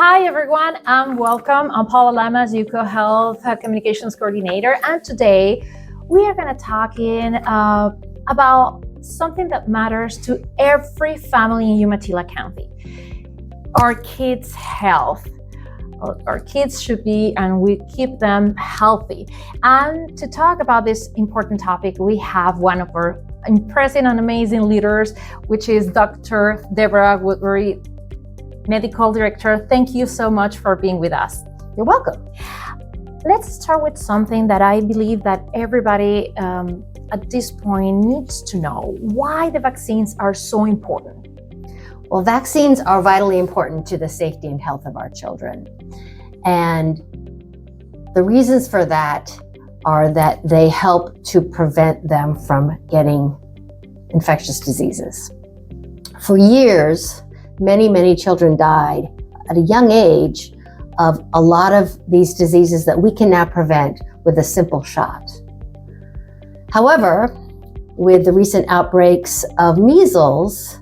Hi everyone, welcome. I'm Paula Lamas, UCo Health Communications Coordinator, and today we are going to talk about something that matters to every family in Umatilla County: our kids' health. Our kids should be, and we keep them healthy. And to talk about this important topic, we have one of our impressive and amazing leaders, which is Dr. Deborah Woodbury, Medical Director. Thank you so much for being with us. You're welcome. Let's start with something that I believe that everybody at this point needs to know: why the vaccines are so important. Well, vaccines are vitally important to the safety and health of our children. And the reasons for that are that they help to prevent them from getting infectious diseases. For years, many children died at a young age of a lot of these diseases that we can now prevent with a simple shot. However, with the recent outbreaks of measles,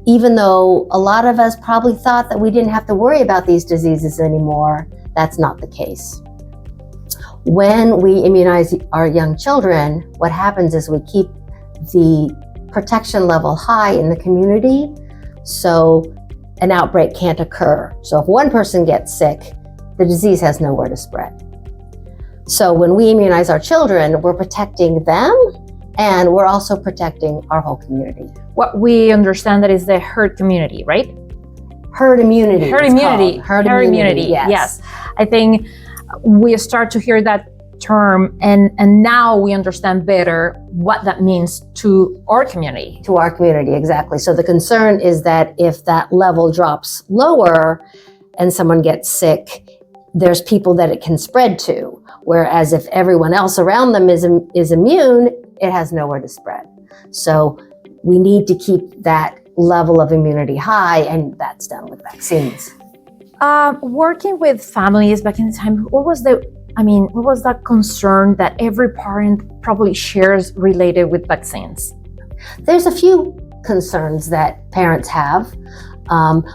even though a lot of us probably thought that we didn't have to worry about these diseases anymore, that's not the case. When we immunize our young children, what happens is we keep the protection level high in the community so an outbreak can't occur. So if one person gets sick, the disease has nowhere to spread. So when we immunize our children, we're protecting them, and we're also protecting our whole community. What we understand that is the herd community, right? Herd immunity. Herd immunity. Yes. I think we start to hear that term, and now we understand better what that means to our community. To our community, exactly. So the concern is that if that level drops lower and someone gets sick, there's people that it can spread to. Whereas if everyone else around them is immune, it has nowhere to spread. So we need to keep that level of immunity high, and that's done with vaccines. Working with families back in the time, what was that concern that every parent probably shares related with vaccines? There's a few concerns that parents have.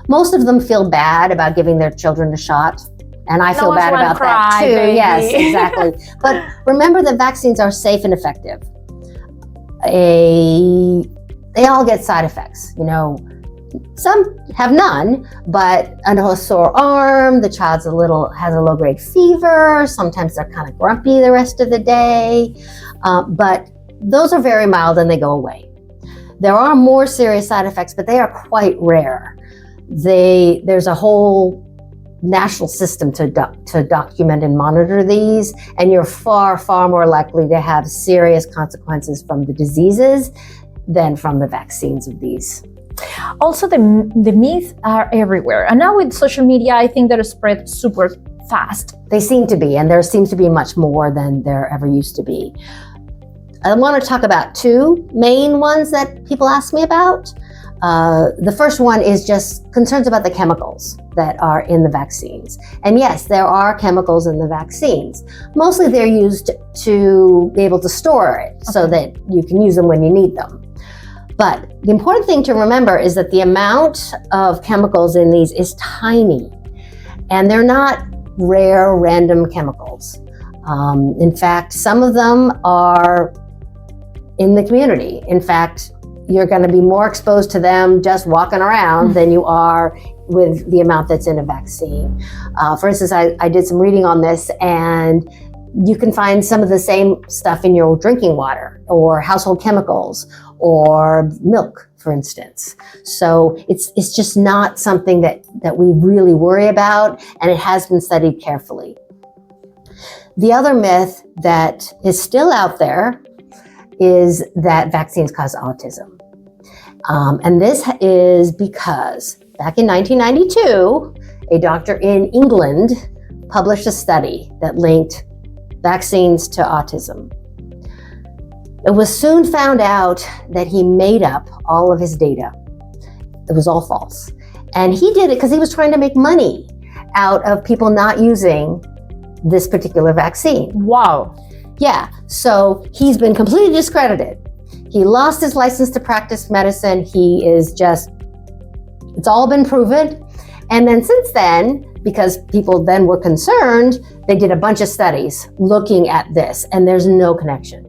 Most of them feel bad about giving their children a shot. And I feel bad about that too. Baby. Yes, exactly. But remember that vaccines are safe and effective. They all get side effects. Some have none, but a sore arm, the child has a low-grade fever, sometimes they're kind of grumpy the rest of the day, but those are very mild and they go away. There are more serious side effects, but they are quite rare. There's a whole national system to document and monitor these, and you're far more likely to have serious consequences from the diseases than from the vaccines of these. Also, the myths are everywhere, and now with social media, I think they're spread super fast. They seem to be, and there seems to be much more than there ever used to be. I want to talk about two main ones that people ask me about. The first one is just concerns about the chemicals that are in the vaccines. And yes, there are chemicals in the vaccines. Mostly they're used to be able to store it so that you can use them when you need them. But the important thing to remember is that the amount of chemicals in these is tiny, and they're not rare, random chemicals. In fact, some of them are in the community. In fact, you're going to be more exposed to them just walking around than you are with the amount that's in a vaccine. For instance, I did some reading on this, and you can find some of the same stuff in your drinking water or household chemicals or milk, for instance. So it's just not something that we really worry about, and it has been studied carefully. The other myth that is still out there is that vaccines cause autism. And this is because back in 1992, a doctor in England published a study that linked vaccines to autism. It was soon found out that he made up all of his data. It was all false. And he did it because he was trying to make money out of people not using this particular vaccine. Wow. Yeah, so he's been completely discredited. He lost his license to practice medicine. It's all been proven. And then since then, because people then were concerned, they did a bunch of studies looking at this, and there's no connection.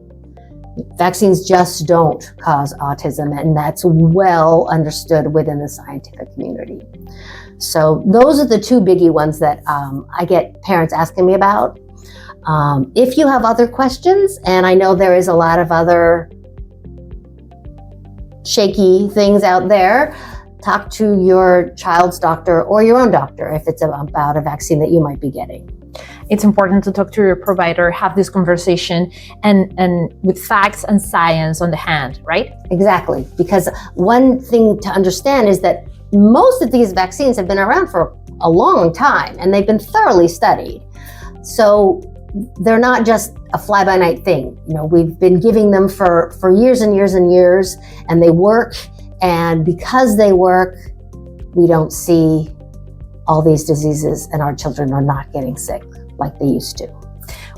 Vaccines just don't cause autism, and that's well understood within the scientific community. So those are the two biggie ones that I get parents asking me about. If you have other questions, and I know there is a lot of other shaky things out there, talk to your child's doctor or your own doctor if it's about a vaccine that you might be getting. It's important to talk to your provider, have this conversation, and with facts and science on the hand, right? Exactly, because one thing to understand is that most of these vaccines have been around for a long time, and they've been thoroughly studied. So they're not just a fly-by-night thing. You know, we've been giving them for years and years and years, and they work. And because they work, we don't see all these diseases, and our children are not getting sick like they used to.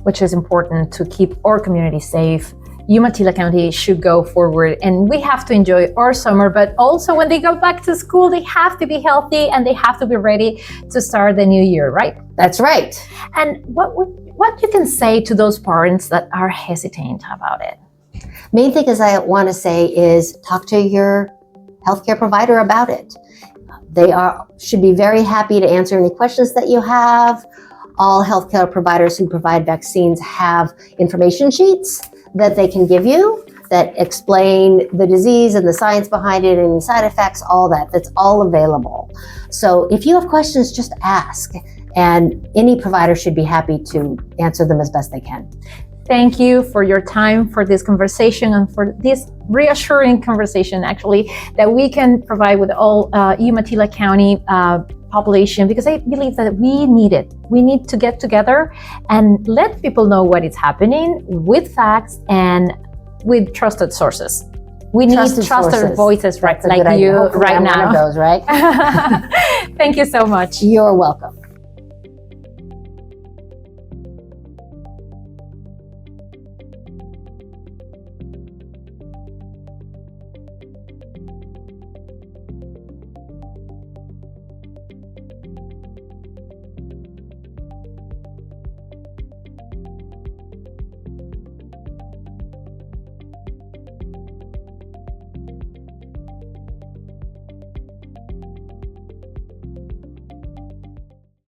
Which is important to keep our community safe. Umatilla County should go forward, and we have to enjoy our summer, but also when they go back to school, they have to be healthy and they have to be ready to start the new year, right? That's right. And what you can say to those parents that are hesitant about it? Main thing is I want to say is talk to your healthcare provider about it. They should be very happy to answer any questions that you have. All healthcare providers who provide vaccines have information sheets that they can give you that explain the disease and the science behind it and side effects, all that. That's all available. So if you have questions, just ask. And any provider should be happy to answer them as best they can. Thank you for your time, for this conversation, and for this reassuring conversation, actually, that we can provide with all Umatilla County population, because I believe that we need it. We need to get together and let people know what is happening with facts and with trusted sources. We need trusted voices, right, like you right now. One of those, right? Thank you so much. You're welcome.